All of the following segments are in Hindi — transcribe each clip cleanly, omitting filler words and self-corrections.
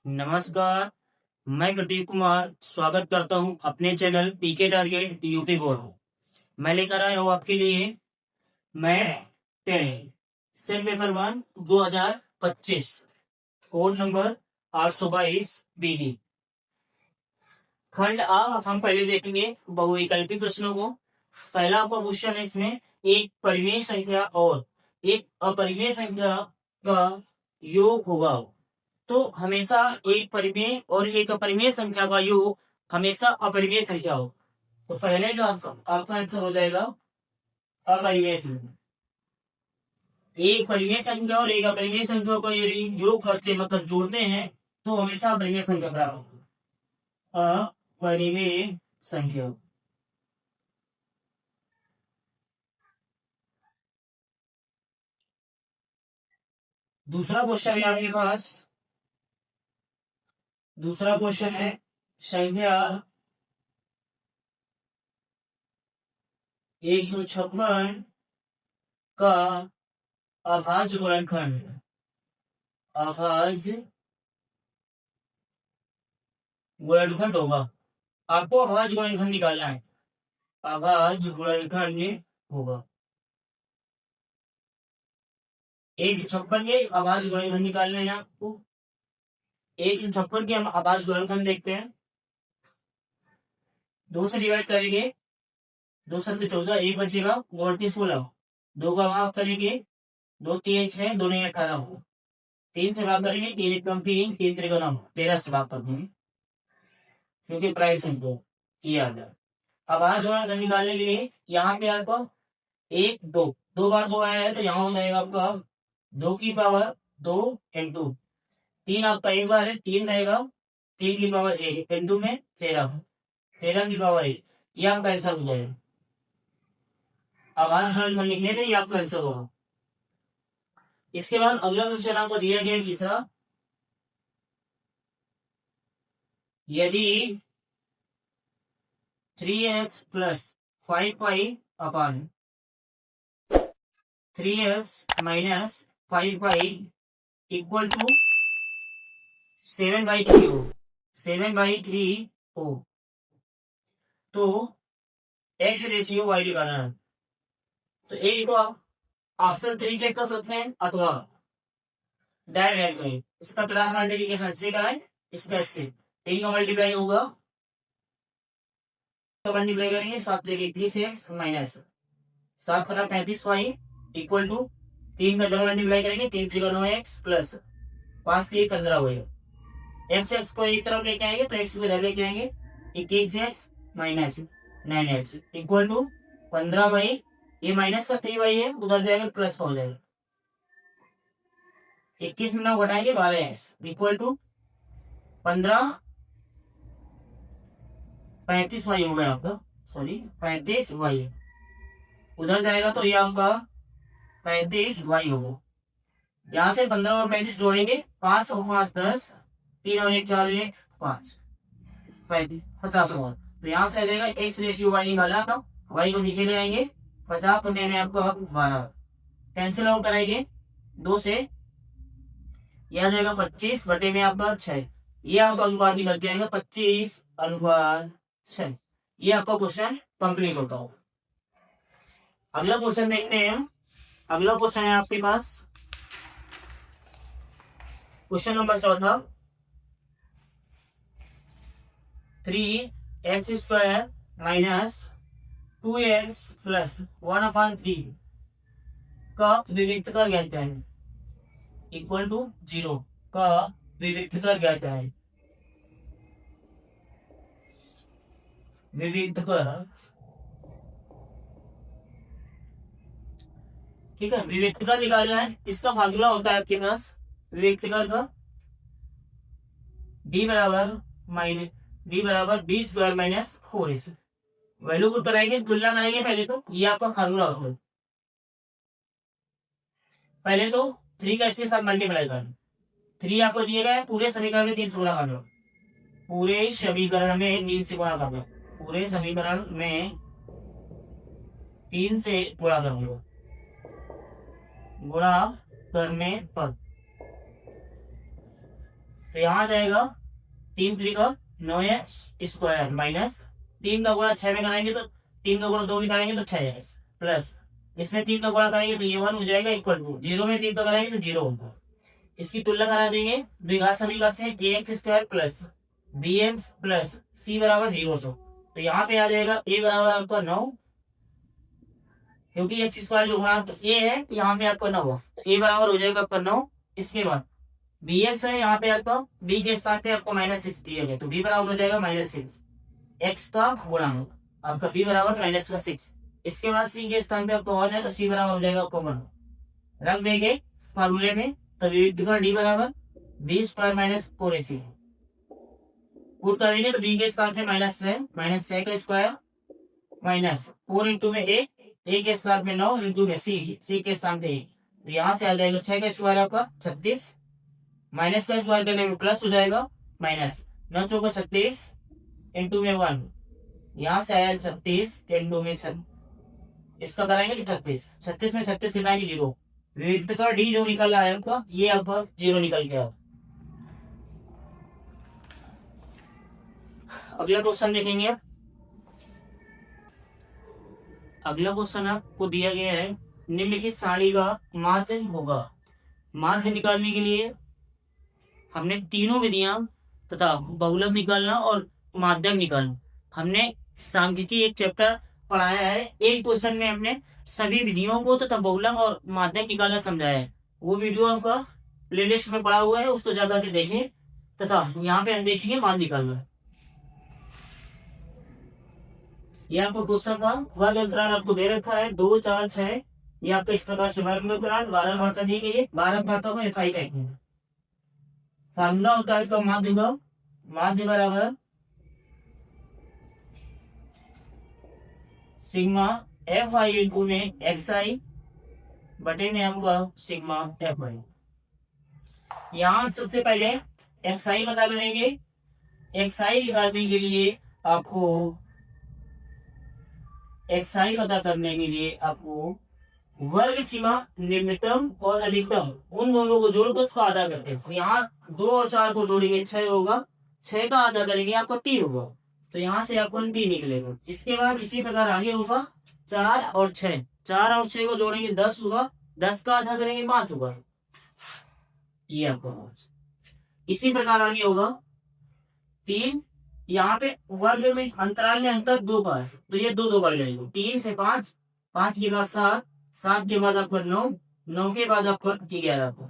नमस्कार, मैं प्रदीप कुमार स्वागत करता हूं अपने channel PK target UP board. मैं लेकर आया हूं आपके लिए math 10 sample paper 1 2025 code number 822 BD. खंड आ हम पहले देखेंगे बहुविकल्पी प्रश्नों को। पहला आपका क्वेश्चन है, इसमें एक परिमेय संख्या और एक अपरिमेय संख्या का योग होगा। तो हमेशा एक परिमेय और एक अपरिमेय संख्या का योग हमेशा अपरिमेय संख्या हो। तो पहले जो आपका आंसर हो जाएगा अपरिमेय संख्या। एक परिमेय संख्या और एक अपरिमेय संख्या को यदि योग करते मतलब जोड़ते हैं तो हमेशा अपरिमेय संख्या प्राप्त होगी। अपरिमेय संख्या। दूसरा क्वेश्चन है आपके पास। दूसरा क्वेश्चन है संख्या 156 का अभाज्य गुणनखंड। अभाज्य गुणनखंड होगा। आपको अभाज्य गुणनखंड निकालना है। अभाज्य गुणनखंड होगा 156 के अभाज्य गुणनखंड निकालना है आपको। 156 के हम अभाज्य गुणनखंड देखते हैं। 2 से डिवाइड करेंगे, 2 7 14, 1 बचेगा, 2 8 16, 2 का भाग करेंगे, 2 3 6, 2 9 18, 3 से भाग करेंगे, 3 1 कम 3, 3 3 9, 13 से भाग कर देंगे क्योंकि प्राइम संख्या ये आ जाए। अभाज्य गुणनखंड निकालने के लिए यहाँ पे आपको 1 2 2 बार 2 आया है तो यहाँ हो जाएगा आपका 2 की पावर 2 इंटू 3 आपका एक बार है 3 रहेगा, 3 की पावर 1 इंटू में 13, 13 की पावर 1, ये आपका आंसर हो जाएगा। अब हल लिखने थे, ये आपका आंसर होगा। इसके बाद अगला क्वेश्चन आपको दिया गया तीसरा, यदि 3x plus 5y upon 3x minus 5y equal to 7/3 हो, 7/3 हो, तो x रेशियो y निकालना है। तो एक तो आप ऑप्शन 3 चेक कर सकते हैं अथवा डायरेक्ट में इसका क्लास मल्टीप्लीकेशन से कराएं, इसका इससे 3 का मल्टीप्लाई होगा तो मल्टीप्लाई करेंगे 7 लेके 30x माइनस 7 पर 35y इक्वल टू 3 का डबल मल्टीप्लाई करेंगे, 3 3 का 9x प्लस 5 3 15 होगा। x को एक तरफ लेके आएंगे तो x को इधर लेके आएंगे, 21x minus 9x equal to 15y, ये माइनस का 3y है उधर जाएगा प्लस का हो जाएगा, 21 में 9 घटाएंगे 12x इक्वल टू 15 35y हो गया आपका, सॉरी 35y उधर जाएगा तो ये आपका 35y होगा। यहाँ से 15 और 35 जोड़ेंगे, 5 और 5 10, 3 और 1 4 1 5 50 होगा। तो यहाँ से आ जाएगा x रेशियो y निकाला था, y को नीचे ले आएंगे, 50 को लेने आपको 12 कैंसिल आउट कराएंगे 2 से, यह आ जाएगा 25 बटे में आपका 6, ये आपका अनुपात निकल के आएगा 25/6। ये आपका क्वेश्चन कंप्लीट होता हो। अगला क्वेश्चन देखते हैं। अगला क्वेश्चन है आपके पास question number 14, 3x² minus 2x plus 1/3 का विविक्त कर ज्ञात है इक्वल टू 0 का विविक्त कर ज्ञात है। विविक्त कर, ठीक है, विविक्त कर निकालना है। इसका फार्मूला होता है आपके पास विविक्त कर का d बराबर b² माइनस 4ac। वैल्यू को कराएंगे, तुलना करेंगे पहले तो, ये आपका फार्मूला होता है। पहले तो 3 का इसके साथ मल्टीप्लाई कर, 3 आपको दिए गए पूरे समीकरण में 3 से गुणा कर लो, पूरे समीकरण में 3 से गुणा कर लो, पूरे समीकरण में 3 से गुणा कर लो, गुणा करने पर तो यहाँ आ जाएगा 3 3 का 9x² माइनस 3 का गुणा 6 में कराएंगे तो 3 का गुणा 2 में कराएंगे तो 6x प्लस इसमें 3 का गुणा करेंगे तो ये 1 हो जाएगा इक्वल टू 0 में 3 का कराएंगे तो 0 होगा। इसकी तुलना करा देंगे द्विघात समीकरण से ax² plus bx plus c बराबर 0 तो यहाँ पे आ जाएगा a बराबर आपका 9 क्योंकि x² जो गुणा तो a है तो यहाँ पे आपका 9 तो a बराबर हो जाएगा आपका 9। इसके बाद bx है यहाँ पे आपका b के स्थान पे आपको -6 दिया गया तो b बराबर हो जाएगा -6 x का गुणांक आपका b बराबर -6। इसके बाद c के स्थान पे आपको 1 है तो c बराबर हो जाएगा आपको 1 रख देंगे फार्मूले में तो विविध का d बराबर b² - 4ac पुट करेंगे तो b के स्थान पे -6 का स्क्वायर माइनस 4 इंटू में a के स्थान पे 9 इंटू में c के स्थान पे 1 तो यहाँ से आ जाएगा 6 का स्क्वायर आपका 36 माइनस का स्क्वायर करने में प्लस हो जाएगा माइनस 9 चौका 36 इंटू में 1 यहाँ से आया 36 इंटू में 6 इसका कराएंगे तो 36 में 36 घटाएंगे 0 विविध का डी जो निकल रहा है आपका ये आपका 0 निकल गया। अगला क्वेश्चन देखेंगे आप। अगला क्वेश्चन आपको दिया गया है निम्नलिखित सारणी का माध्य होगा। माध्य निकालने के लिए हमने तीनों विधियां तथा बहुलक निकालना और माध्यक निकालना हमने सांख्यिकी एक चैप्टर पढ़ाया है। एक क्वेश्चन में हमने सभी विधियों को तथा बहुलक और माध्यक निकालना समझाया है। वो वीडियो आपका प्लेलिस्ट में पड़ा हुआ है उसको जाकर के देखें तथा यहाँ पे हम देखेंगे माध्य निकालना। ये आपको क्वेश्चन का वर्ग अंतराल आपको दे रखा है 2 4 6 ये आपको इस प्रकार से वर्ग अंतराल 12 मात्रा दी गई है 12 मात्रा को FI कहते हैं। फार्मूला होता है इसका माध्य का माध्य बराबर सिग्मा FI इंटू में XI बटे में हमका सिग्मा FI। यहाँ सबसे पहले XI पता करेंगे। XI निकालने के लिए आपको XI पता करने के लिए आपको वर्ग सीमा निम्नतम और अधिकतम उन दोनों को जोड़ कर उसका आधा करते हैं। यहाँ 2 और 4 को जोड़ेंगे 6 होगा 6 का आधा करेंगे आपको 3 होगा तो यहाँ से आपको 3 निकलेगा। इसके बाद इसी प्रकार आगे होगा 4 और 6 को जोड़ेंगे 10 होगा 10 का आधा करेंगे 5 होगा ये आपको 5। इसी प्रकार आगे होगा 3 यहाँ पे वर्ग में अंतराल में अंतर 2 का है तो ये 2 बढ़ जाएगा 3 से 5 5 के बाद 7 7 के बाद आपका 9 9 के बाद आपका 11 को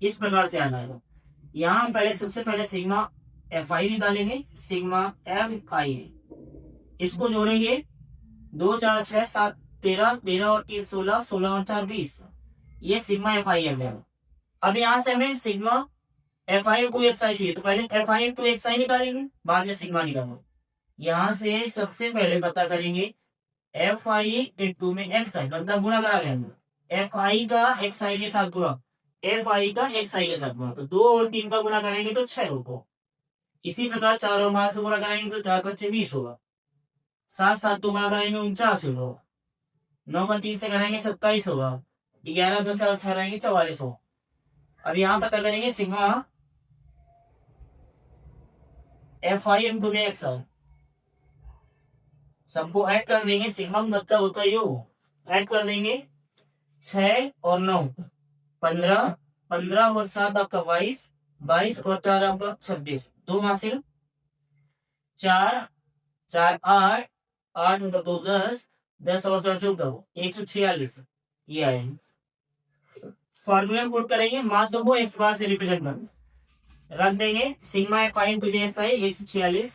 इस प्रकार से आना है। यहाँ हम पहले सबसे पहले सिग्मा FI निकालेंगे सिग्मा FI इसको जोड़ेंगे 2 4 6 7 13 13 और 3 16 16 और 4 20 ये सिग्मा FI आ गया। अब यहाँ से हमें सिग्मा FI इंटू XI चाहिए तो पहले FI इंटू XI निकालेंगे बाद में सिग्मा निकालेंगे। यहाँ से सबसे पहले पता करेंगे FI इंटू में XI मतलब गुणा करा लेंगे FI का XI के साथ गुणा FI का XI के साथ गुणा तो 2 और 3 का गुणा करेंगे तो 6 होगा। इसी प्रकार 4 और 5 से गुणा करेंगे तो 4 5 20 होगा 7 7 तो गुणा करेंगे 49 होगा 9 का 3 से करेंगे 27 होगा 11 का 4 से करेंगे 44 होगा। अब यहाँ पता करेंगे सिग्मा FI इंटू में XI सबको ऐड कर देंगे सिग्मा मतलब होता है योग ऐड कर देंगे 6 और 9 15 15 और 7 आपका 22 22 और 4 आपका 26 2 में सिर्फ 4 4 8 8 मतलब 2 10 10 और 4 14 146 ये आए। फॉर्मूला पुट करेंगे माध्य को x बार से रिप्रेजेंट कर रख देंगे सिग्मा FI इंटू XI 146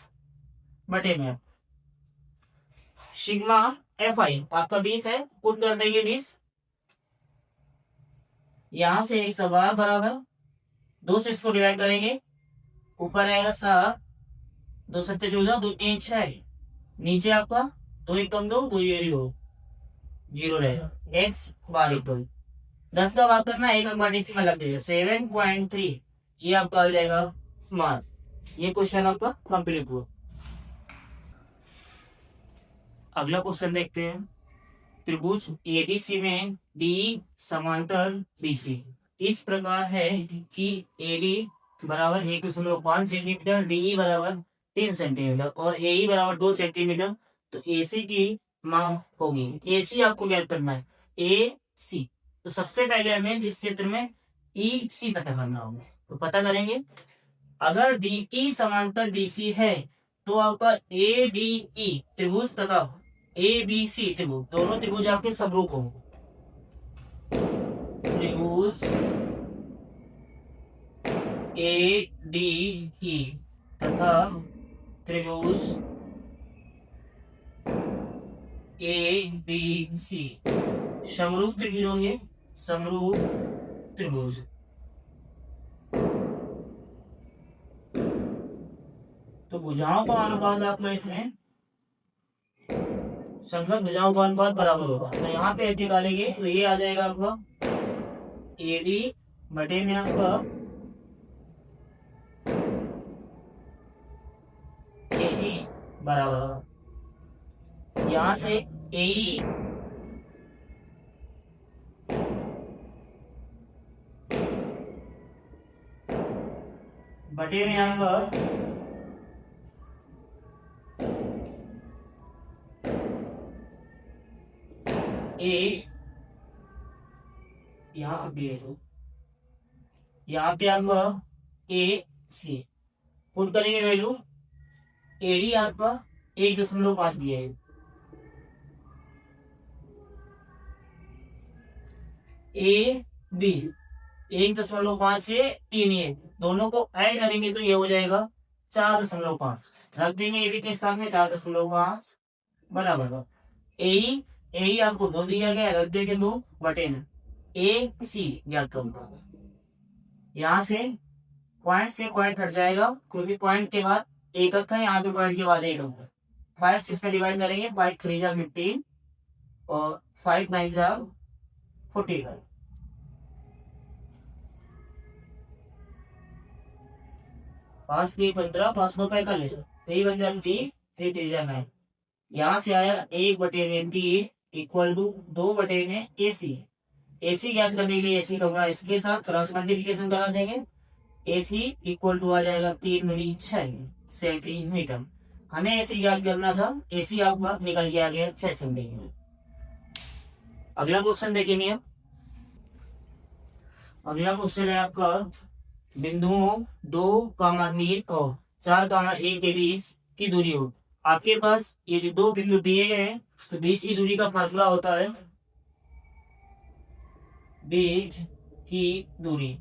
बटे में सिग्मा FI आपका 20 है पुट कर देंगे 20 यहां से 1 सवाल बराबर 2 से इसको डिवाइड करेंगे ऊपर आएगा 7 2 7 14 2 3 6 नीचे आपका 2 1 कम 2 2 ये 0 रहेगा x बार इक्वल 10 का बात करना 1 बार डेसिमल लग जाएगा 7.3 ये आपका आ जाएगा मार्क। ये क्वेश्चन आपका कंप्लीट हुआ। अगला क्वेश्चन देखते हैं त्रिभुज ABC में DE समांतर BC इस प्रकार है कि AD बराबर 1.5 सेंटीमीटर, डीई बराबर 3 सेंटीमीटर और एई बराबर 2 सेंटीमीटर। तो एसी की माप होगी, एसी आपको ज्ञात करना है, ए सी। तो सबसे पहले हमें इस चित्र में ई सी पता करना होगा, तो पता करेंगे। अगर डीई समांतर बीसी है तो आपका ए डी ई त्रिभुज तथा ए बी सी त्रिभुज, दोनों त्रिभुज आपके समरूप होंगे। त्रिभुज ए डी ई तथा त्रिभुज ए बी सी समरूप त्रिभुज होंगे, समरूप त्रिभुज। तो भुजाओं का अनुपात आपका इसमें संगत भुजाओं का अनुपात बराबर होगा। तो यहाँ पे निकालेंगे तो ये आ जाएगा आपका एडी बटे में आपका एसी बराबर, यहाँ से एई बटे में आपका ए, यहाँ पे बी है, तो यहाँ पे आपका ए सी पुट करेंगे वैल्यू। एडी आपका 1.5 दिया है, ए बी 1.5 से 3 है, दोनों को ऐड करेंगे तो ये हो जाएगा 4.5। रख देंगे ए बी के स्थान में 4.5 बराबर। ए ए आपको 2 दिया गया, रख देंगे 2 बटे में ए सी ज्ञात करूंगा। यहाँ से पॉइंट हट जाएगा क्योंकि पॉइंट के बाद एक अंक है, यहाँ के पॉइंट के बाद एक अंक है। 5 से इसमें डिवाइड करेंगे, 5 3 जा 15 और 5 9 जा 45। 5 3 15, 5 9 45, 3 बन जा 3 3 3 जा 9। यहाँ से आया 1 बटे में डी इक्वल टू 2 बटे में ए सी। एसी ज्ञात करने के लिए एसी का इसके साथ क्रॉस मल्टीप्लिकेशन करा देंगे। एसी इक्वल टू आ जाएगा 3×6 सेंटीमीटर। हमें एसी ज्ञात करना था, एसी आपका निकल के आ गया 6 सेंटीमीटर। अगला क्वेश्चन देखेंगे। अगला क्वेश्चन है आपका बिंदुओं 2, 3 और 4, 1 के बीच की दूरी हो। आपके पास ये 2 बिंदु दिए गए हैं तो बीच की दूरी का फार्मूला होता है, बीच की दूरी,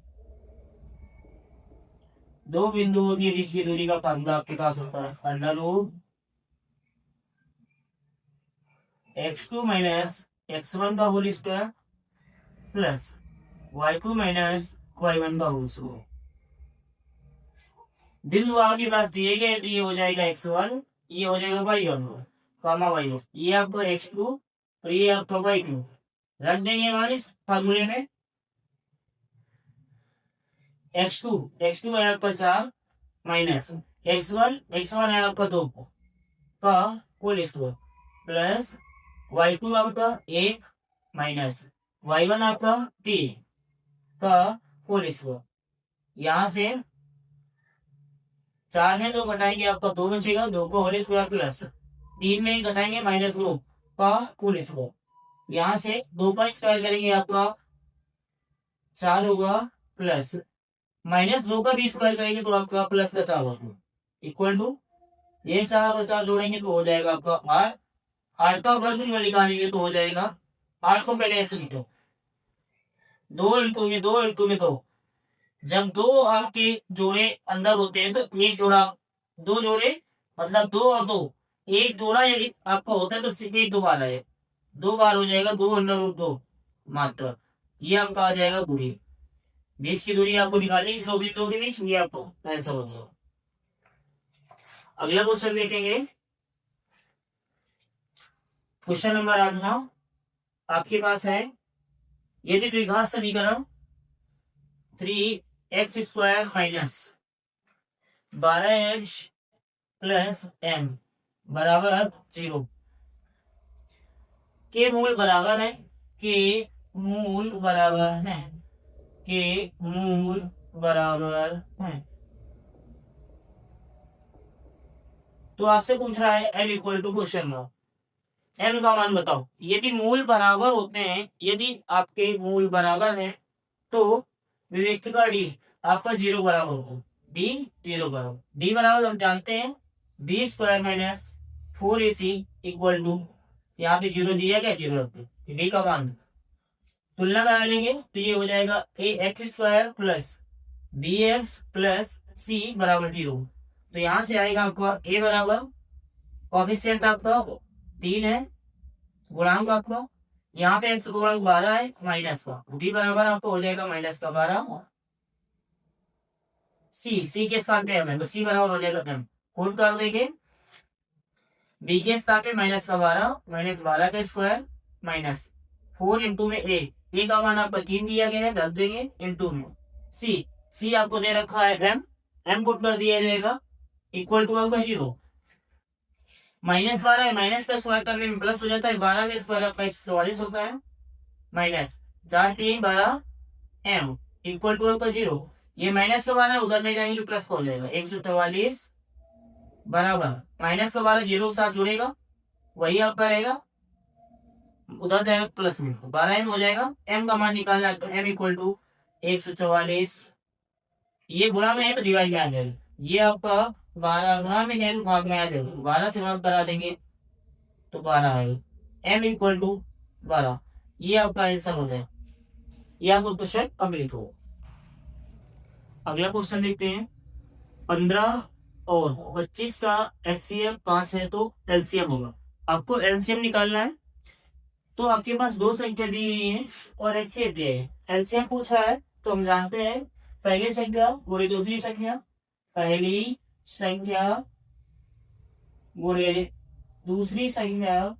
2 बिंदुओं के बीच की दूरी का फार्मूला आपके पास होता है अंडररूट x2 माइनस x1 का whole square plus y2 minus y1 का होल स्क्वायर। बिंदु आपके पास दिए गए तो ये हो जाएगा x1, ये हो जाएगा y1 कामा y2, ये आपका x2 और ये आपका y2। रख देंगे मान इस फार्मूले में। x2 है आपका 4 माइनस x1 है आपका 2 का होल स्क्वायर प्लस y2 आपका 1 माइनस y1 आपका 3 का होल स्क्वायर। यहाँ से 4 में 2 घटाएंगे आपका 2 बचेगा, 2 का होल स्क्वायर प्लस 3 में घटाएंगे -2 का होल स्क्वायर। यहाँ से 2 का स्क्वायर करेंगे आपका 4 होगा प्लस -2 का भी स्क्वायर करेंगे तो आपका प्लस का 4 होगा इक्वल टू ये 4 और 4 जोड़ेंगे तो हो जाएगा आपका 8। 8 का वर्गमूल निकालेंगे तो हो जाएगा 8 को पहले ऐसे लिखो 2 इंटू में 2। जब 2 आपके जोड़े अंदर होते हैं तो एक जोड़ा 2 जोड़े मतलब 2 और 2 एक जोड़ा यदि आपका होता है तो सिर्फ 1 2 बार आए, 2 बार हो जाएगा 2√2 मात्र। ये आपका आ जाएगा दूरी, बीच की दूरी आपको निकालनी 2 बिंदुओं के बीच, ये आपको आंसर हो जाएगा। अगला क्वेश्चन देखेंगे। क्वेश्चन नंबर 8 आपके पास है यदि द्विघात समीकरण 3x² minus 12x plus m बराबर 0 के मूल बराबर है, के मूल बराबर है। तो आपसे पूछ रहा है m equal to question mark, m का मान बताओ। यदि मूल बराबर होते हैं, यदि आपके मूल बराबर हैं, तो विवेक का डी आपका 0 बराबर होगा। डी 0 बराबर, डी बराबर हम जानते हैं B square minus 4ac equal to, यहाँ पे 0 दिया गया, 0 रख दो, डी का मान तुलना करा लेंगे तो ये हो जाएगा A x square plus B x plus C बराबर 0। तो यहाँ से आएगा आपका ए बराबर, कोएफिशिएंट आपका 3 है, गुणांक आपका यहाँ पे एक्स गुणांक 12 है माइनस का, डी बराबर आपको हो जाएगा माइनस का 12। सी के स्थान पे एम है तो सी बराबर हो जाएगा एम, फोल्ड कर देंगे, बी के स्थान पे माइनस का 12, माइनस 12 का स्क्वायर माइनस 4 इंटू में ए का मान आपका 3 दिया गया है, रख देंगे इंटू में सी आपको दे रखा है एम पुट कर दिया जाएगा इक्वल टू आपका 0, माइनस 12 है, माइनस का स्क्वायर करने में प्लस हो जाता है, 12 का स्क्वायर आपका 144 होता है, माइनस 4 3 12 एम इक्वल टू आपका 0। ये माइनस का 12 उधर ले जाएंगे तो प्लस हो जाएगा 144 बराबर माइनस का 12 0 के साथ जुड़ेगा, वही आपका रहेगा, उधर जाएगा प्लस में 12 एम हो जाएगा। एम का मान निकालना है तो एम इक्वल टू 144, ये गुणा में है तो डिवाइड में आ जाएगा, ये आपका 12 गुणा में है तो भाग में आ जाएगा, 12 से भाग करा देंगे तो 12 आएगा, एम इक्वल टू 12, ये आपका आंसर हो जाएगा। ये आपका क्वेश्चन कंप्लीट हो। अगला क्वेश्चन देखते हैं, 15 और 25 का एचसीएफ 5 है तो एलसीएम होगा। आपको एलसीएम निकालना है, तो आपके पास दो संख्या दी गई है और एचसीएफ दिया है। एलसीएम पूछा है तो हम जानते हैं पहली संख्या गुणे दूसरी संख्या, पहली संख्या गुणे दूसरी संख्या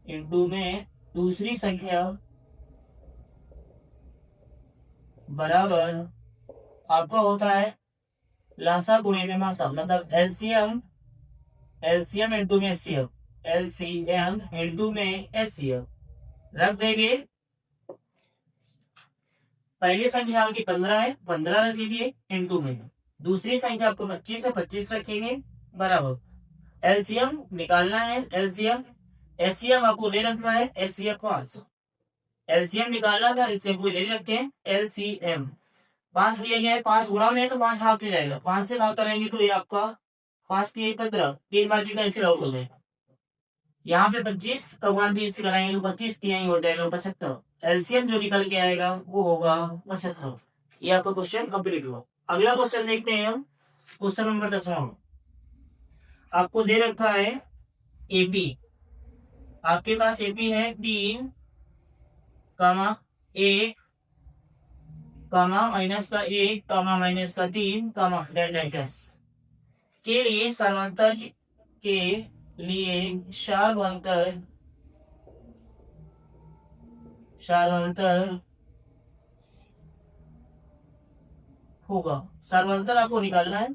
इंटू में दूसरी संख्या बराबर आपका होता है लासा गुणे में मासा, मतलब एलसीएम इंटू में एचसीएफ, एलसीएम इंटू में एचसीएफ रख देंगे। पहली संख्या आपकी 15 है, 15 रख लीजिए इंटू में, दूसरी संख्या आपको 25 है, 25 रखेंगे बराबर एलसीएम निकालना है, एलसीएम एचसीएम आपको दे रखना है एचसीएफ 5, एलसीएम निकालना था, एलसीएम को दे रखे हैं एलसीएम 5 दिया गया है, 5 गुणा में है तो 5 भाग में जाएगा, 5 से भाग करेंगे तो ये आपका 5 3 15, 3 बार की कैंसिल आउट हो जाएगा, यहाँ पे 25 भगवान 3 से कराएंगे तो 25 3 हो जाएगा 75, एलसीएम जो निकल के आएगा वो होगा 75। ये आपका क्वेश्चन कंप्लीट हुआ। अगला क्वेश्चन देखते हैं हम, क्वेश्चन नंबर 10वां। आपको दे रखा है एपी, आपके पास एपी है 3 कामा 1 कामा माइनस का 1 कामा माइनस का 3 कामा डेल्टा एक्स के लिए समांतर के लिए समांतर होगा। समांतर आपको निकालना है,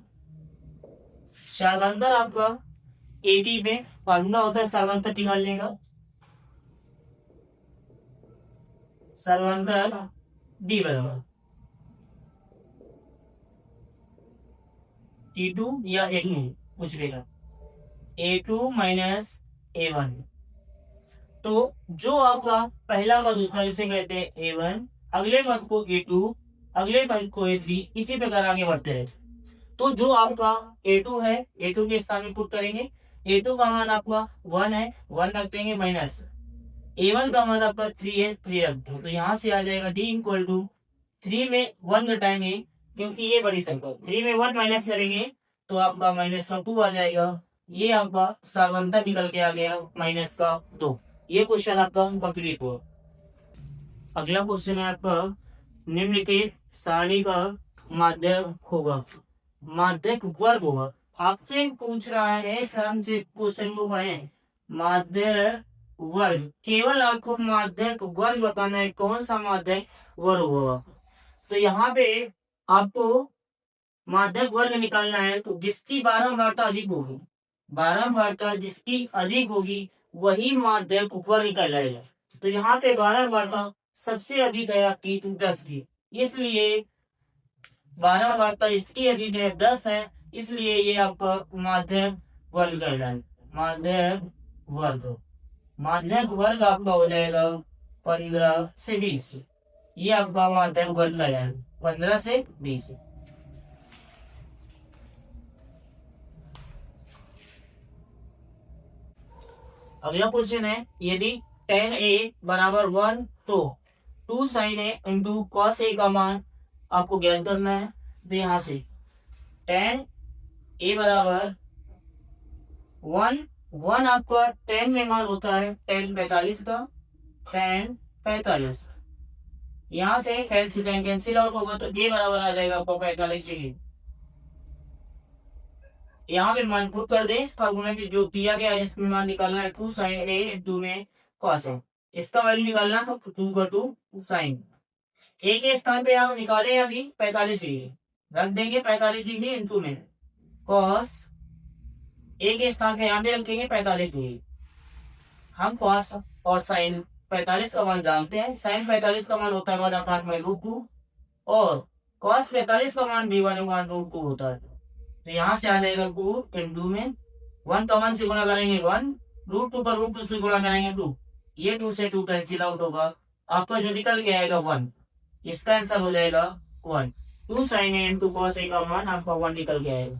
समांतर आपका एटी में फार्मूला होता है समांतर निकालने का, समांतर डी बराबर T2 या A2 कुछ भी ना, A2 माइनस A1। तो जो आपका पहला पद होता है उसे कहते हैं A1, अगले पद को A2, अगले पद को A3, इसी प्रकार आगे बढ़ते हैं। तो जो आपका A2 है, A2 के स्थान में पुट करेंगे, A2 का मान आपका 1 है, 1 रख देंगे माइनस A1 का मान आपका 3 है, 3 रख दो, तो यहाँ से आ जाएगा D इक्वल टू 3 में 1 घटाएंगे क्योंकि ये बड़ी संख्या, 3 में 1 माइनस करेंगे तो आपका माइनस का 2 आ जाएगा, ये आपका समांतर निकल के आ गया माइनस का 2। ये क्वेश्चन आपका कंप्लीट हुआ। अगला क्वेश्चन है आपका, निम्नलिखित सारणी का माध्यक होगा, माध्यक वर्ग होगा। आपसे पूछ रहा है कि हम क्वेश्चन को पढ़े, माध्यक वर्ग, केवल आपको माध्यक वर्ग बताना है, कौन सा माध्यक वर्ग होगा। तो यहाँ पे आपको माध्यक वर्ग निकालना है, तो जिसकी बारंबारता अधिक होगी, बारंबारता जिसकी अधिक होगी वही माध्यक वर्ग कहलाएगा। तो यहाँ पे बारंबारता सबसे अधिक है आपकी 10 की, इसलिए 12 भाग इसकी यदि 10 है, इसलिए ये आपका माध्यक वर्ग कहलाए। माध्यक वर्ग, माध्यक वर्ग आपका हो जाएगा 15 से 20। ये आपका माध्यक वर्ग है 15 से 20। अगला क्वेश्चन है, यदि tan a बराबर 1 तो 2 sin a into cos a का मान आपको ज्ञात करना है। तो यहां से tan a बराबर 1 आपका tan में मान होता है tan 45 का, tan 45। यहां से tan से tan कैंसिल आउट होगा तो a बराबर आ जाएगा आपको 45 डिग्री। यहाँ पे मान पुट कर दे इस फार्मूला में जो दिया गया है, इसमें मान निकालना है 2 sin a इंटू में cos a। इसका वैल्यू निकालना था 2 का 2 sin। a के स्थान पे आप निकाले अभी 45 डिग्री, रख देंगे 45 डिग्री इंटू में cos a के स्थान पे यहाँ पे रखेंगे 45 डिग्री। हम cos और sin 45 का मान जानते हैं। sin 45 का मान होता है 1/√2 और cos 45 का मान भी 1/√2 होता है। तो यहाँ से आ जाएगा 2 इंटू में 1 का 1 से गुणा करेंगे 1, √2 पर √2 से गुणा करेंगे 2। ये 2 से 2 कैंसिल आउट होगा, आपका जो निकल के आएगा 1। इसका आंसर हो जाएगा 1। 2 sin a into cos a का मान आपका 1 निकल के आएगा।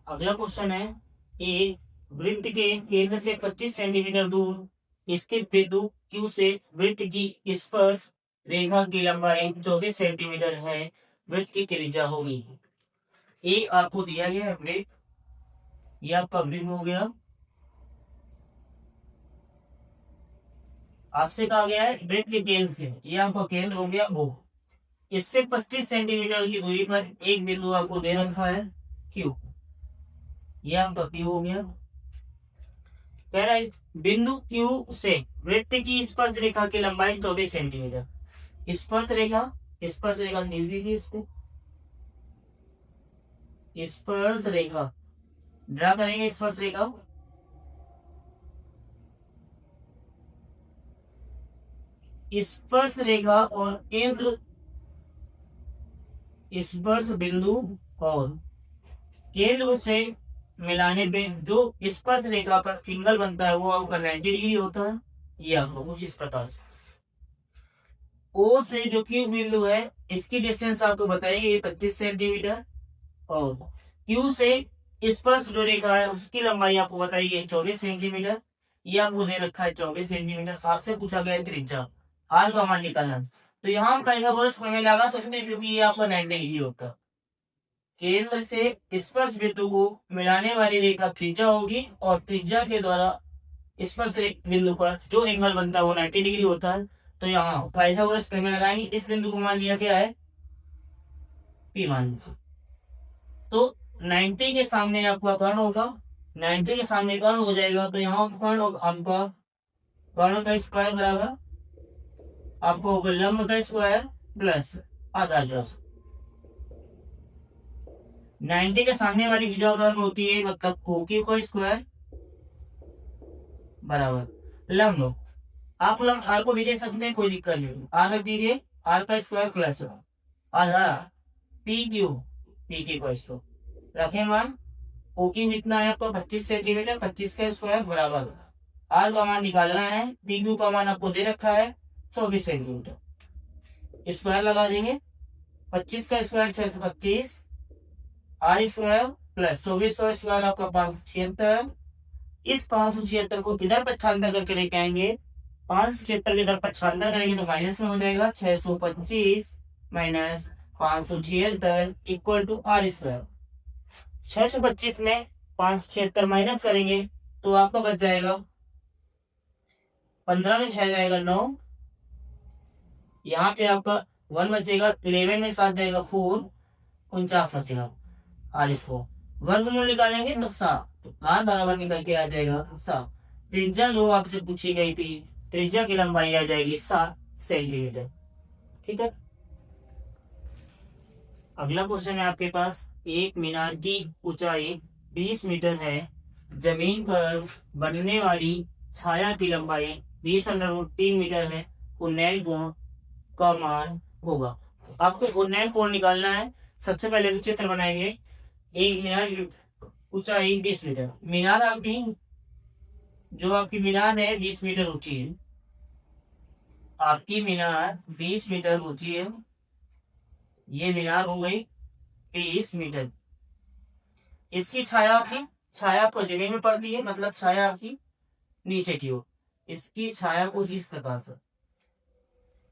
अगला क्वेश्चन है, ए वृत्त के केंद्र से 25 सेंटीमीटर दूर स्थित बिंदु Q से वृत्त की स्पर्श रेखा की लंबाई 24 सेंटीमीटर है, वृत्त की त्रिज्या होगी। ए आपको दिया गया है वृत्त, यह आपका वृत्त हो गया। आपसे कहा गया है वृत्त के केंद्र से, यह आपका केंद्र हो गया वो। इससे 25 सेंटीमीटर की दूरी पर एक बिंदु आपको दे रखा है Q, यह आपका Q हो गया। कह रहा है बिंदु Q से वृत्त की स्पर्श रेखा की लंबाई 24 सेंटीमीटर। स्पर्श रेखा नील दीजिए इसको, स्पर्श रेखा ड्रा करेंगे। स्पर्श रेखा स्पर्श रेखा और केंद्र, स्पर्श बिंदु और केंद्र से मिलाने पे जो स्पर्श रेखा पर एंगल बनता है वो आपका 90 डिग्री होता है। ये आपको कुछ इस प्रकार से ओ से जो Q बिंदु है इसकी डिस्टेंस आपको बताइए 25 सेंटीमीटर और Q से स्पर्श जो रेखा है उसकी लंबाई आपको बताइए 24 सेंटीमीटर। ये आपको दे रखा है 24 सेंटीमीटर। आपसे पूछा गया है त्रिज्या, आर का मान निकालना। तो यहाँ पाइथागोरस प्रमेय लगा सकते हैं क्योंकि ये आपका 90 डिग्री होता है। केंद्र से स्पर्श बिंदु को मिलाने वाली रेखा त्रिज्या होगी और त्रिज्या के द्वारा स्पर्श बिंदु पर जो एंगल बनता है वो 90 डिग्री होता है। तो यहाँ पाइथागोरस प्रमेय लगाएंगे। इस बिंदु को मान लिया क्या है P मान। तो 90 के सामने आपका कर्ण होगा, 90 के सामने कर्ण हो जाएगा तो यहाँ कर्ण आपका कर्ण का स्क्वायर बराबर आपको होगा लंब का स्क्वायर प्लस आधा जोड़। 90 के सामने वाली भुजा उधर होती है मतलब कोकी को स्क्वायर बराबर लंब। आप लंब आर को भी दे सकते हैं, कोई दिक्कत नहीं। आर रख दीजिए, आर का स्क्वायर प्लस आधा पी क्यू, पी की को इसको रखे मान। ओकी कितना है आपको 25 सेंटीमीटर, 25 का स्क्वायर बराबर आर का मान निकालना है। पी क्यू का मान आपको दे रखा है 24 सेंटीमीटर। स्क्वायर लगा देंगे, 25 का स्क्वायर 625 आर स्क्वायर प्लस 24 का स्क्वायर आपका 576। इस 576 को इधर पक्षांतर करके लेके आएंगे। 576 के इधर पक्षांतर करेंगे तो माइनस में हो जाएगा 625 minus 576 equal to R square. 625 में 576 माइनस करेंगे तो आपका बच जाएगा 15 में 6 जाएगा 9। यहाँ पे आपका 1 बचेगा, 11 में 7 जाएगा 4, 49 बचेगा आर इसको वर्गमूल निकालेंगे तो 7, आर बराबर निकल के आ जाएगा 7। त्रिज्या जो आपसे पूछी गई थी, त्रिज्या की लंबाई आ जाएगी 7 सेंटीमीटर। ठीक है। अगला क्वेश्चन है आपके पास, एक मीनार की ऊंचाई 20 मीटर है जमीन पर बनने वाली छाया की लंबाई 20√3 मीटर है, उन्नयन कोण का मान होगा। आपको उन्नयन कोण निकालना है। सबसे पहले तो चित्र बनाएंगे। एक मीनार ऊंचाई 20 मीटर, मीनार आपकी मीनार है 20 मीटर ऊंची है। आपकी मीनार 20 मीटर ऊंची है। ये मीनार हो गई 20 मीटर। इसकी छाया आपको जमीन में पड़ती है, मतलब छाया आपकी नीचे की ओर। इसकी छाया कुछ इस प्रकार से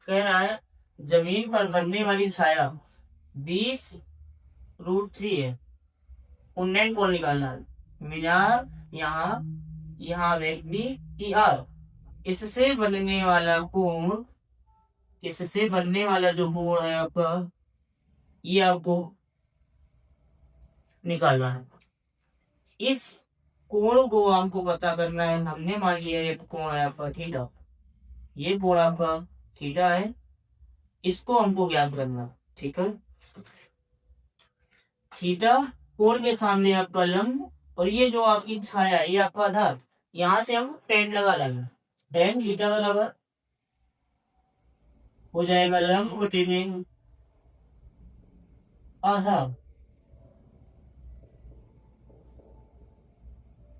कह रहा है, जमीन पर बनने वाली छाया 20√3 है। उन्नयन कोण निकालना है। मीनार यहाँ व्यक्ति की आर, इससे बनने वाला जो कोण है आपका, ये आपको निकालना है। इस कोण को आपको पता करना है। हमने मान लिया ये कोण है आपका थीटा, ये कोण आपका थीटा है, इसको हमको ज्ञात करना। ठीक है, थीटा कोण के सामने आपका लंब, और ये जो आपकी छाया है ये आपका आधार। यहां से हम टेन लगा लेंगे। टेन थीटा बराबर हो जाएगा लंब बटे में आधार।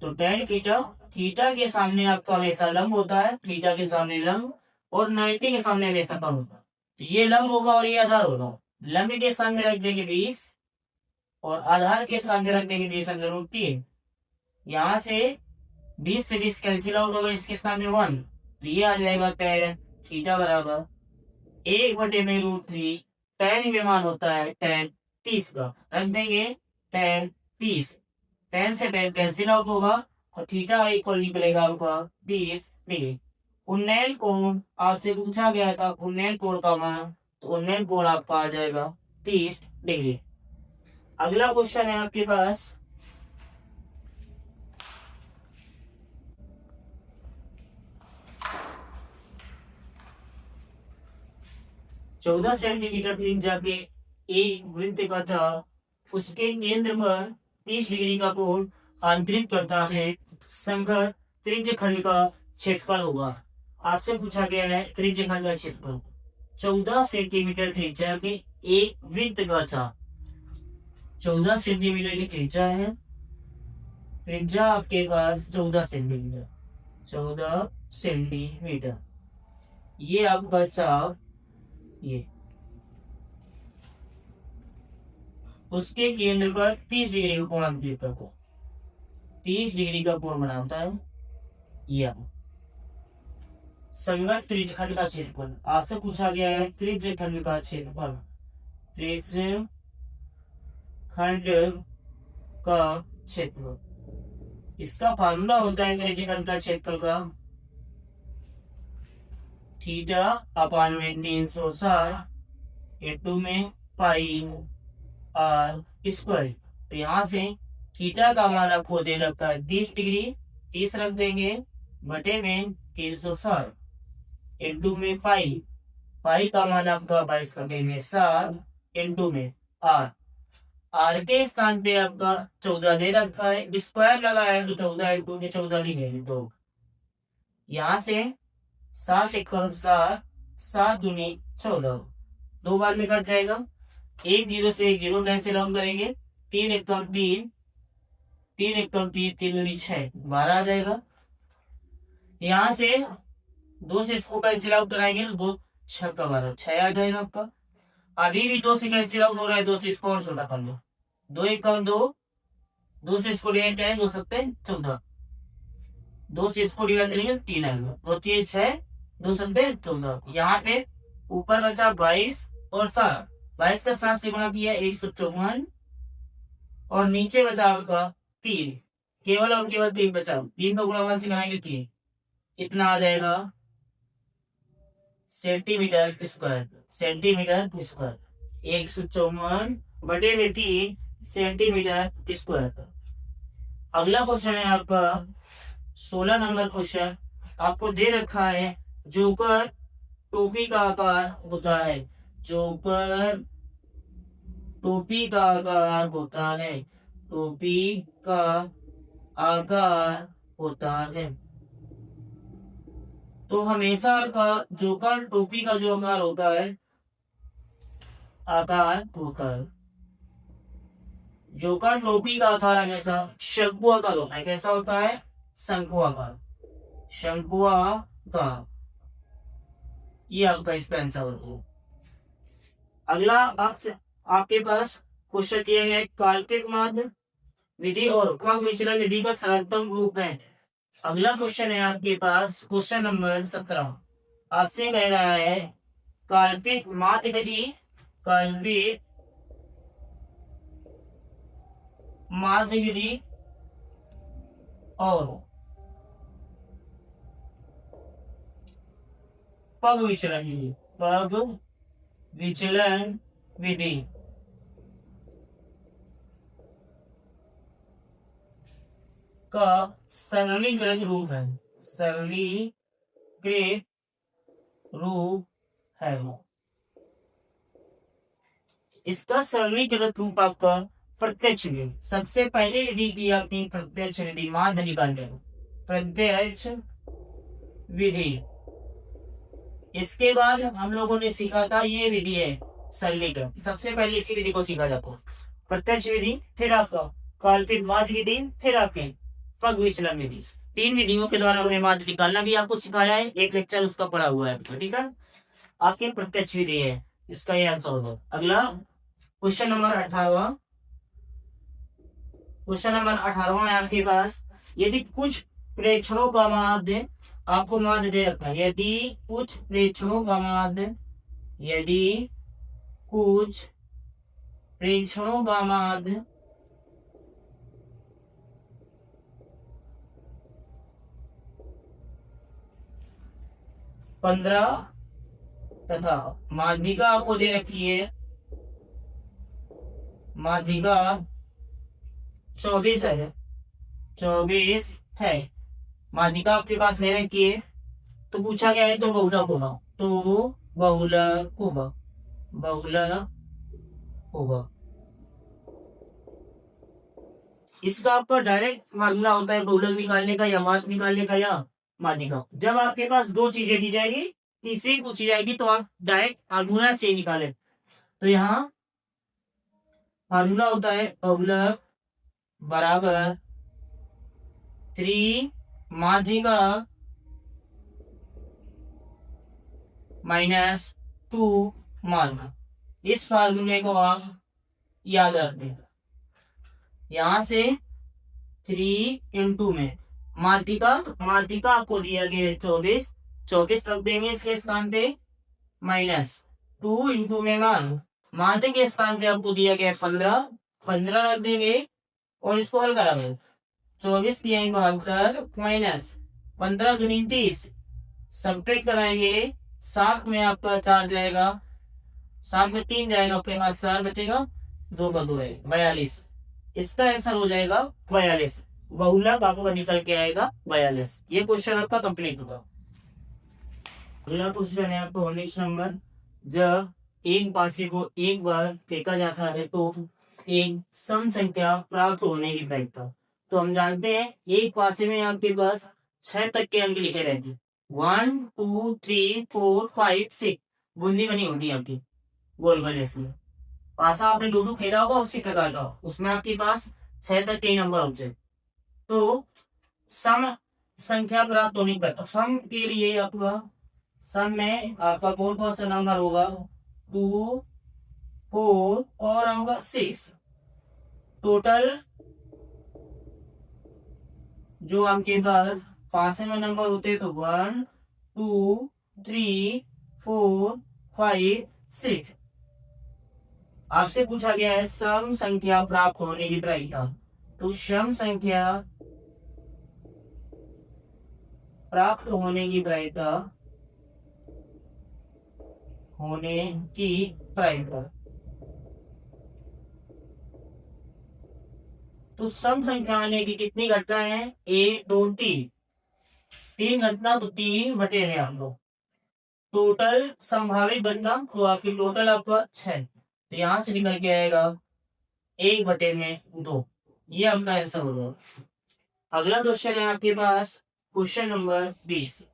तो टेन थीटा के सामने आपका हमेशा लंब होता है, थीटा के सामने लंब, और 90 के सामने हमेशा कम होता है। तो ये लंब होगा और ये आधार होगा। लंब के स्थान में रख देंगे 20 और आधार के स्थान में रख देंगे 20√3। यहां से 20 से 20 कैंसिल आउट होगा, इसके स्थान में 1, तो ये आ जाएगा टेन थीटा बराबर 1/√3। टेन में मान होता है टेन 30 का, रख देंगे टेन 30। टेन से टेन कैंसिल आउट होगा और थीटा इक्वल निकलेगा आपका 30 डिग्री। उन्नयन कोण आपसे पूछा गया था, उन्नयन कोण का मान, तो उन्नयन कोण आपका आ जाएगा 30 डिग्री। अगला क्वेश्चन है आपके पास, चौदह सेंटीमीटर त्रिज्या के एक वृत्त का चाप, उसके केंद्र पर 30 डिग्री का कोण आंतरिक करता है। संगत त्रिज्य खंड का क्षेत्रफल होगा। आपसे पूछा गया है त्रिज्य खंड का क्षेत्रफल। 14 सेंटीमीटर त्रिज्या के एक वृत्त का चाप, 14 सेंटीमीटर की त्रिज्या है। त्रिज्या आपके पास 14 सेंटीमीटर, 14 सेंटीमीटर। ये आपका चाप, ये उसके केंद्र पर 30 डिग्री का कोण अंतरित करता है, 30 डिग्री का कोण बनाता है। यह संगत त्रिज्य खंड का क्षेत्रफल आपसे पूछा गया है। त्रिज्य खंड का क्षेत्रफल, त्रिज्य खंड का क्षेत्रफल, इसका फार्मूला होता है त्रिज्य खंड का क्षेत्रफल का थीटा अपान में 360 इंटू में पाई आर स्क्वायर। तो यहाँ से थीटा का मान आपको दे रखा है 30 डिग्री, 30 रख देंगे बटे में 360 इंटू में पाई का मान आपका 22 का में 7 इंटू में आर के स्थान पे आपका 14 दे रखा है, स्क्वायर लगा है तो 14 इंटू में 14 लिखेंगे। तो यहाँ से 7 एकम 7, 7 दूनी 14, 2 बार में कट जाएगा। 1 0 से 1 0 कैंसिल आउट करेंगे। 3 एकम 3, 3 एकम 3, 3 दूनी 6, 12 आ जाएगा। यहाँ से 2 से इसको कैंसिल आउट कराएंगे तो 2 6 का 12, 6 आ जाएगा आपका। अभी भी 2 से कैंसिल आउट हो रहा है, 2 से इसको और छोटा कर लो। 2 एकम 2, 2 से इसको डिवाइड करेंगे 2 7 14, 2 से इसको डिवाइड करेंगे 3 आएगा, 2 3 6, 2 7 14। यहाँ पे ऊपर बचा 22 और 7, 22 का 7 से गुणा किया 154, और नीचे बचा आपका 3, केवल और केवल 3 बचा। 3 का गुणा 1 से बनाएंगे 3, इतना आ जाएगा सेंटीमीटर स्क्वायर, सेंटीमीटर स्क्वायर। 154 बटे में 3 सेंटीमीटर स्क्वायर। अगला क्वेश्चन है आपका 16 नंबर क्वेश्चन। आपको दे रखा है जोकर टोपी का आकार होता है, जोकर टोपी का आकार होता है, टोपी का आकार होता है। तो हमेशा का जोकर टोपी का जो आकार होता है, आकार होता है, जोकर टोपी का आकार हमेशा शंकु आकार होता है। कैसा होता है? शंकु आकार, शंकु आकार। ये आपका इसका आंसर होगा। अगला आपसे आपके पास क्वेश्चन दिया गया है, काल्पनिक माध्य विधि और पग विचलन विधि का सरलतम रूप है। अगला क्वेश्चन है आपके पास क्वेश्चन नंबर 17। आपसे कह रहा है काल्पनिक माध्य विधि, काल्पनिक माध्य विधि और पग विचलन विधि, पग विचलन विधि का सरलीकृत रूप है, सरलीकृत रूप है। इसका सरलीकृत रूप आपका प्रत्यक्ष विधि। सबसे पहले विधि की आपकी प्रत्यक्ष विधि, माध्य निकालने, प्रत्यक्ष विधि। इसके बाद हम लोगों ने सीखा था ये विधि है सरलीकृत। सबसे पहले इसी विधि को सीखा जाता है, प्रत्यक्ष विधि, फिर आपका काल्पनिक माध्य विधि, फिर आपके पग विचलन विधि। 3 विधियों के द्वारा हमने माध्य निकालना भी आपको सिखाया है, एक लेक्चर उसका पढ़ा हुआ है, ठीक है। आपके प्रत्यक्ष विधि है, इसका ये आंसर होगा। अगला क्वेश्चन नंबर 18। क्वेश्चन नंबर 18 है आपके पास, यदि कुछ प्रेक्षणों का माध्य, आपको माध्य दे रखा है, यदि कुछ प्रेक्षणों का माध्य, यदि कुछ प्रेक्षणों का माध्य 15 तथा माध्यिका आपको दे रखी है, माध्यिका 24 है, 24 है, माध्यिका आपके पास ले रखी है। तो पूछा गया है तो बहुलक होगा, तो बहुलक होगा, बहुलक होगा। इसका आपका डायरेक्ट फार्मूला होता है बहुलक निकालने का या माध्य निकालने का या माध्यिका। जब आपके पास 2 चीजें दी जाएगी, तीसरी पूछी जाएगी, तो आप डायरेक्ट फार्मूला से निकाले। तो यहाँ फार्मूला होता है बहुलक बराबर 3 माध्यिका -2 माध्यिका। इस फार्मूले को आप याद रखें। यहां से 3 × में माध्यिका, माध्यिका आपको दिया गया है 24, 24 रख देंगे इसके स्थान पे, -2 × में माध्य के स्थान पे आपको दिया गया है 15, 15 रख देंगे और इसको हल कराएंगे। 24 दिया -15 दूनी 30, सब्ट्रैक्ट कराएंगे, 7 में आपका 4 जाएगा, 7 में 3 जाएगा, आपके पास 4 बचेगा, 2 का 2 है 42। इसका आंसर हो जाएगा 42। बहुलक आपका निकल के आएगा 42। ये क्वेश्चन आपका कंप्लीट होगा। अगला क्वेश्चन है आपको 19 नंबर, जब एक पासे को एक बार फेंका जाता है तो एक सम संख्या प्राप्त होने की प्रायिकता। तो हम जानते हैं एक पासे में आपके पास 6 तक के अंक लिखे रहते हैं, 1 2 3 4 5 6 बूंदी बनी होती है आपकी गोल गोल ऐसी। पासा आपने लूडो खेला होगा उसी प्रकार का, उसमें आपके पास 6 तक के नंबर होते हैं। तो सम संख्या प्राप्त होने पर सम के लिए आपका सम में आपका कौन कौन सा नंबर होगा, 2 4 और आपका 6। टोटल जो आपके पास पासे में नंबर होते हैं तो 1 2 3 4 5 6। आपसे पूछा गया है सम संख्या प्राप्त होने की प्रायिकता। तो सम संख्या प्राप्त होने की प्रायिकता, होने की प्रायिकता। तो सम संख्या आने की कितनी घटना है, 1 2 3, 3 घटना, तो 3 बटे हैं आप लोग। टोटल संभावित घटना तो आपकी टोटल आपका 6, तो यहां से निकल के आएगा 1 बटे में 2। ये आपका आंसर होगा। अगला क्वेश्चन है आपके पास क्वेश्चन नंबर 20।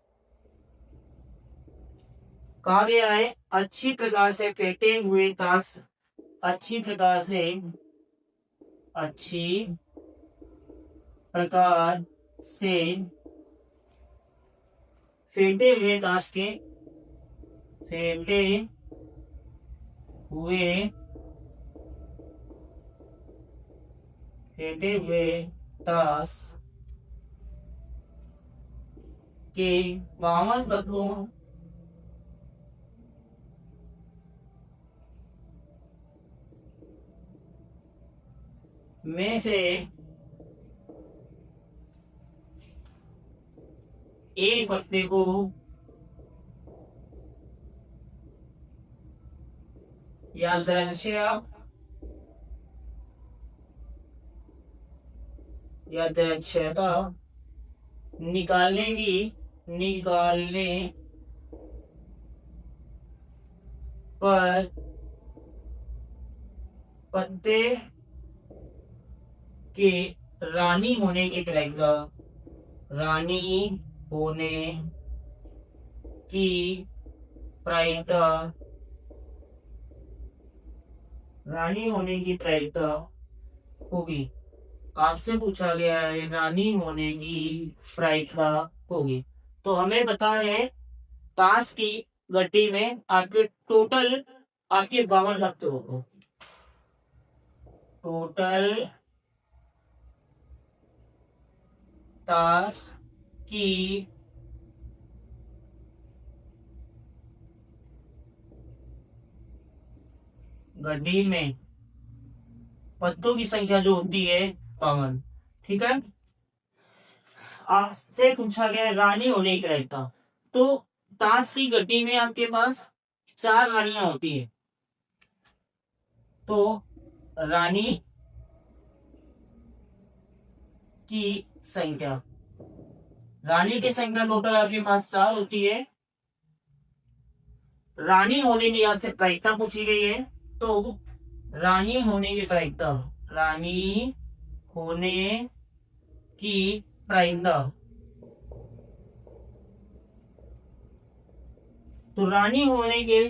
कहा गया है अच्छी प्रकार से फेंटे हुए ताश, अच्छी प्रकार से फेंटे हुए ताश के फेंटे हुए ताश के 52 पत्तों में से एक पत्ते को यादृच्छिक निकालने पर पत्ते के रानी होने की प्रायिकता होगी। आपसे पूछा गया है रानी होने की प्रायिकता होगी। तो हमें पता है ताश की गड्डी में आपके टोटल आपके 52 पत्ते होंगे। टोटल ताश की गड्डी में पत्तों की संख्या जो होती है 52। ठीक है। आपसे पूछा गया रानी होने की प्रायिकता। तो ताश की गड्डी में आपके पास 4 रानियां होती है। तो रानी की संख्या टोटल आपके पास 4 होती है। रानी होने की यहाँ से प्रायिकता पूछी गई है। तो रानी होने की प्रायिकता तो रानी होने के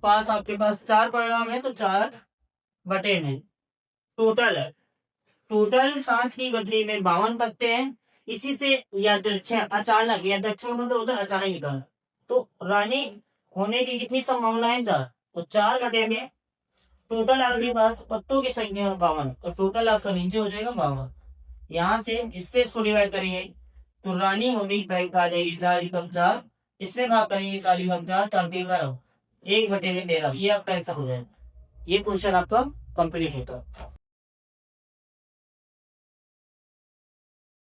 पास आपके पास 4 परिणाम है। तो 4/9 टोटल है। टोटल ताश की गड्डी में 52 पत्ते हैं। इसी से अचानक मतलब होता है अचानक निकाला। तो रानी होने की कितनी संभावना है? 4। तो 4 में टोटल आपके पास पत्तों की संख्या 52। तो टोटल आपका नीचे हो जाएगा 52। यहाँ से इससे इसको डिवाइड करेंगे तो रानी होने की प्रायिकता आ जाएगी 4 इसमें भाग करेंगे 4 1/13। ये आपका आंसर हो जाएगा। ये क्वेश्चन आपका कंप्लीट होता है।